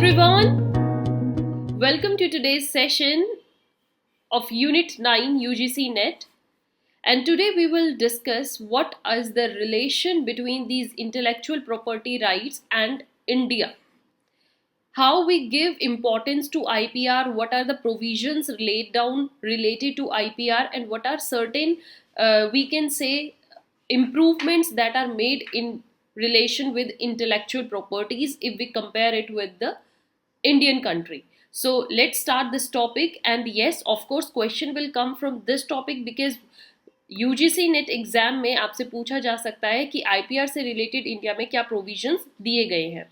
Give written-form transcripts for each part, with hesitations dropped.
everyone, welcome to today's session of Unit 9 UGC NET, and today we will discuss what is the relation between these intellectual property rights and India. How we give importance to IPR, what are the provisions laid down related to IPR, and what are certain, we can say, improvements that are made in relation with intellectual properties if we compare it with the Indian country. So let's start this topic, and yes, of course, question will come from this topic because UGC net exam में आपसे पूछा जा सकता है कि IPR से related India में क्या प्रोविजंस दिए गए हैं.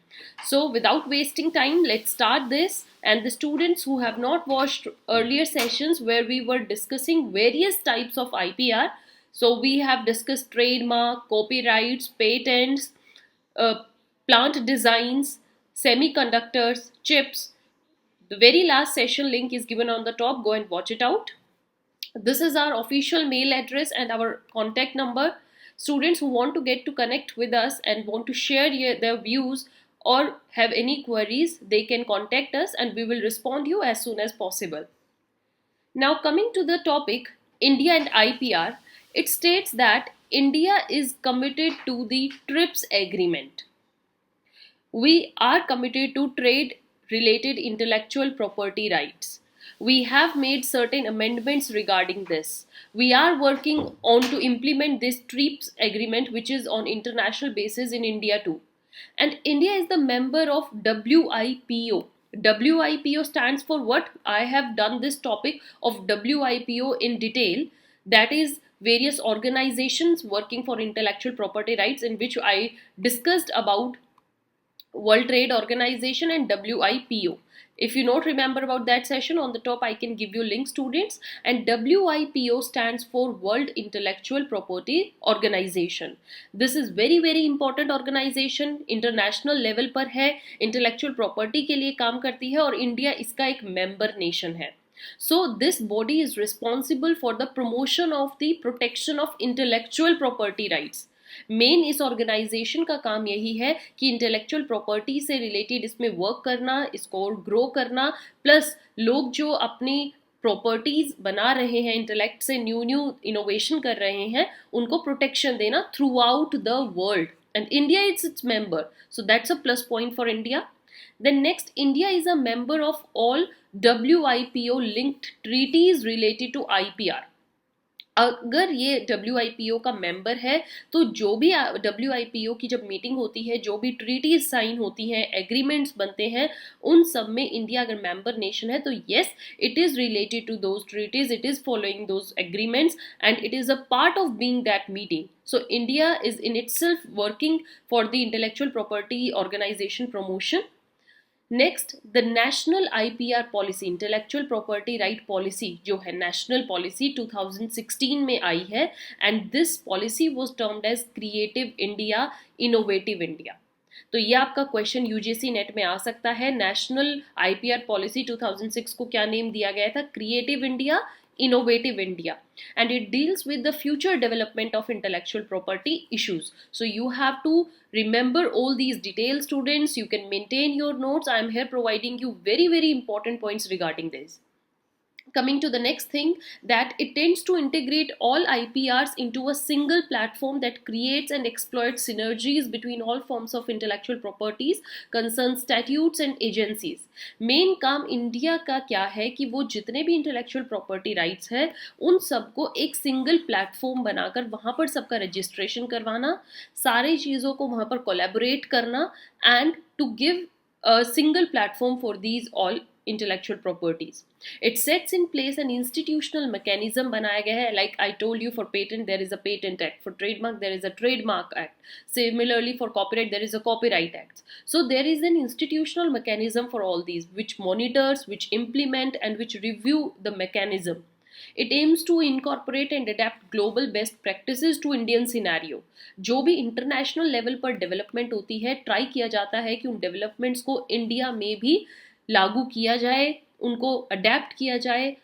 So without wasting time let's start this, and the students who have not watched earlier sessions where we were discussing various types of IPR, so we have discussed trademark, copyrights, patents, uh, plant designs, semiconductors, chips. The very last session link is given on the top, go and watch it out. This is our official mail address and our contact number. Students who want to get to connect with us and want to share their views or have any queries, they can contact us and we will respond to you as soon as possible. Now coming to the topic, India and IPR, it states that India is committed to the TRIPS agreement. We are committed to trade related intellectual property rights. We have made certain amendments regarding this. We are working on to implement this TRIPS agreement, which is on international basis in India too. And India is the member of WIPO. WIPO stands for what? I have done this topic of WIPO in detail. That is various organizations working for intellectual property rights, in which I discussed about World Trade Organization and WIPO. If you don't remember about that session, on the top I can give you link, students. And WIPO stands for World Intellectual Property Organization. This is very important organization. International level पर है, intellectual property के लिए काम करती है और India इसका एक member nation है. So this body is responsible for the promotion of the protection of intellectual property rights. Main इस ऑर्गेनाइजेशन का काम यही है कि इंटेलेक्चुअल प्रॉपर्टी से रिलेटेड इसमें वर्क करना, इसको ग्रो करना, प्लस लोग जो अपनी प्रॉपर्टीज बना रहे हैं, इंटेलेक्ट से न्यू इनोवेशन कर रहे हैं, उनको प्रोटेक्शन देना through out the world. And India is its member, so that's a plus point for India. Then next, India is a member of all WIPO linked treaties related to IPR. अगर ये WIPO का member है तो जो भी WIPO की जब meeting होती है, जो भी ट्रीटीज साइन होती हैं, एग्रीमेंट्स बनते हैं, उन सब में इंडिया अगर मेंबर नेशन है तो yes, it is related to those treaties, it is following those agreements and it is a part of being that meeting. So India is in itself working for the intellectual property organization promotion. Next, the national IPR policy, intellectual property right policy, जो है national policy 2016 में आई है, and this policy was termed as creative India, innovative India. तो ये आपका question UGC net में आ सकता है. नेशनल आईपीआर पॉलिसी 2006 को क्या नेम दिया गया था? Creative India, innovative India, and it deals with the future development of intellectual property issues. So you have to remember all these details, students. You can maintain your notes. I am here providing you very important points regarding this. Coming to the next thing, that it tends to integrate all IPRs into a single platform that creates and exploits synergies between all forms of intellectual properties, concerns, statutes and agencies. Main काम India का क्या है कि वो जितने भी intellectual property rights है उन सबको एक सिंगल प्लेटफॉर्म बनाकर वहाँ पर सबका रजिस्ट्रेशन करवाना, सारी चीज़ों को वहाँ पर कोलैबोरेट करना, and to give a single platform for these all intellectual properties. It sets in place an institutional mechanism बनाया गया है. Like I told you, for patent there is a patent act, for trademark there is a trademark act, similarly for copyright there is a copyright act. So there is an institutional mechanism for all these, which monitors, which implement and which review the mechanism. It aims to incorporate and adapt global best practices to Indian scenario. जो भी international level पर development होती है, try किया जाता है कि उन डेवलपमेंट्स को इंडिया में भी लागू किया जाए, उनको अडेप्ट किया जाए.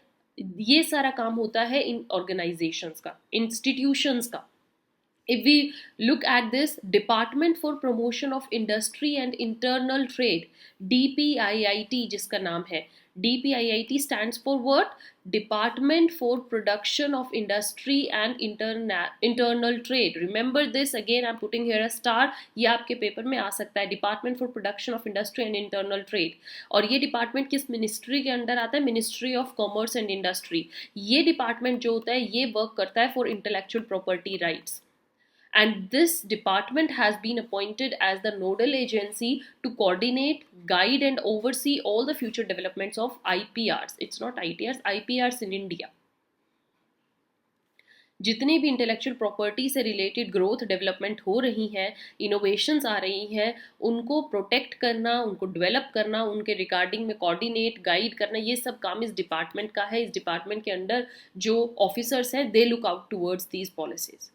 ये सारा काम होता है इन ऑर्गेनाइजेशंस का, इंस्टीट्यूशंस का. If we look at this Department for Promotion of Industry and Internal Trade, DPIIT जिसका नाम है, DPIIT stands for what? Department for Production of Industry and Internal Trade. Remember this again, I'm putting here a star. ये आपके paper में आ सकता है, Department for Production of Industry and Internal Trade. और ये डिपार्टमेंट किस मिनिस्ट्री के under आता है? Ministry of commerce and industry. ये डिपार्टमेंट जो होता है ये वर्क करता है for intellectual property rights. And this department has been appointed as the nodal agency to coordinate, guide and oversee all the future developments of IPRs. It's not ITRs, IPRs in India. जितनी भी intellectual property से related growth development हो रही हैं, innovations आ रही हैं, उनको protect करना, उनको डेवलप करना, उनके रिगार्डिंग में कोऑर्डिनेट, गाइड करना, ये सब काम इस डिपार्टमेंट का है. इस डिपार्टमेंट के अंडर जो ऑफिसर्स हैं they look out towards these policies.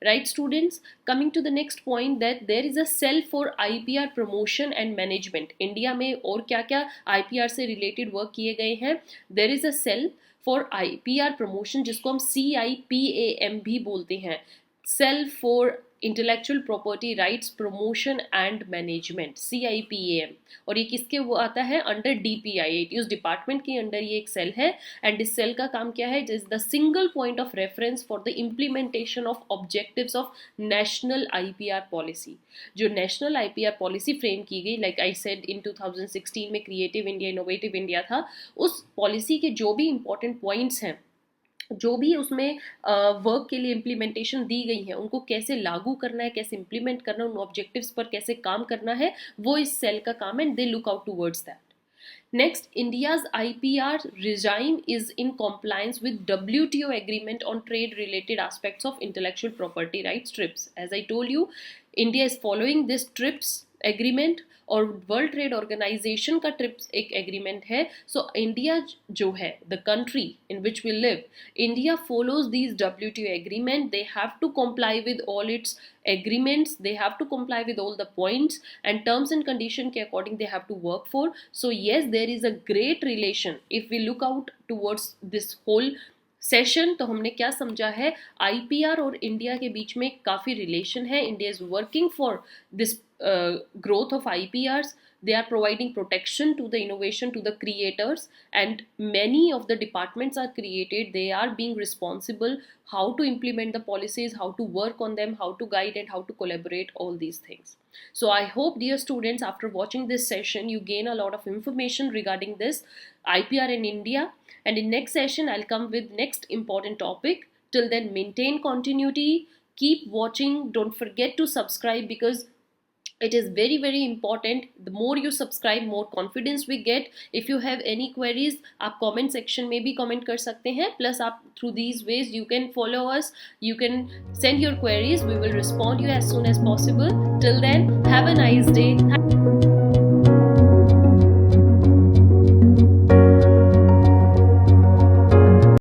Right students, coming to the next point that there is a cell for IPR promotion and management. India में और क्या क्या IPR से related work किए गए हैं? There is a cell for IPR promotion जिसको हम CIPAM भी बोलते हैं, Cell for intellectual property rights promotion and management, CIPAM. और ये किसके वो आता है? Under DPIIT. उस डिपार्टमेंट के अंडर ये एक सेल है. एंड इस सेल का काम क्या है? It is the single point of reference for the implementation of objectives of national IPR policy. जो नेशनल IPR पॉलिसी फ्रेम की गई, लाइक आई सेड इन 2016 में क्रिएटिव इंडिया इनोवेटिव इंडिया था, उस पॉलिसी के जो भी इंपॉर्टेंट पॉइंट्स हैं, जो भी उसमें वर्क के लिए इम्प्लीमेंटेशन दी गई है, उनको कैसे लागू करना है, कैसे इम्प्लीमेंट करना है, उन ऑब्जेक्टिव्स पर कैसे काम करना है, वो इस सेल का काम है. And they look out towards that. Next, India's IPR regime is in compliance with WTO agreement on trade-related aspects of intellectual property rights, TRIPS. As I told you, India is following this TRIPS agreement और world trade organization का TRIPS एक agreement है. So India जो है, the country in which we live, India follows these WTO agreement. They have to comply with all its agreements, they have to comply with all the points and terms and condition के according they have to work for. So yes, there is a great relation. If we look out towards this whole session, तो हमने क्या समझा है? IPR और India के बीच में काफ़ी रिलेशन है. India is working for this growth of IPRs. They are providing protection to the innovation, to the creators, and many of the departments are created. They are being responsible how to implement the policies, how to work on them, how to guide and how to collaborate, all these things. So I hope, dear students, after watching this session, you gain a lot of information regarding this IPR in India. And in next session, I'll come with next important topic. Till then, maintain continuity, keep watching. Don't forget to subscribe because it is very very important. The more you subscribe, more confidence we get. If you have any queries, आप comment section में भी comment कर सकते हैं. Plus आप through these ways you can follow us, you can send your queries, we will respond you as soon as possible. Till then, have a nice day.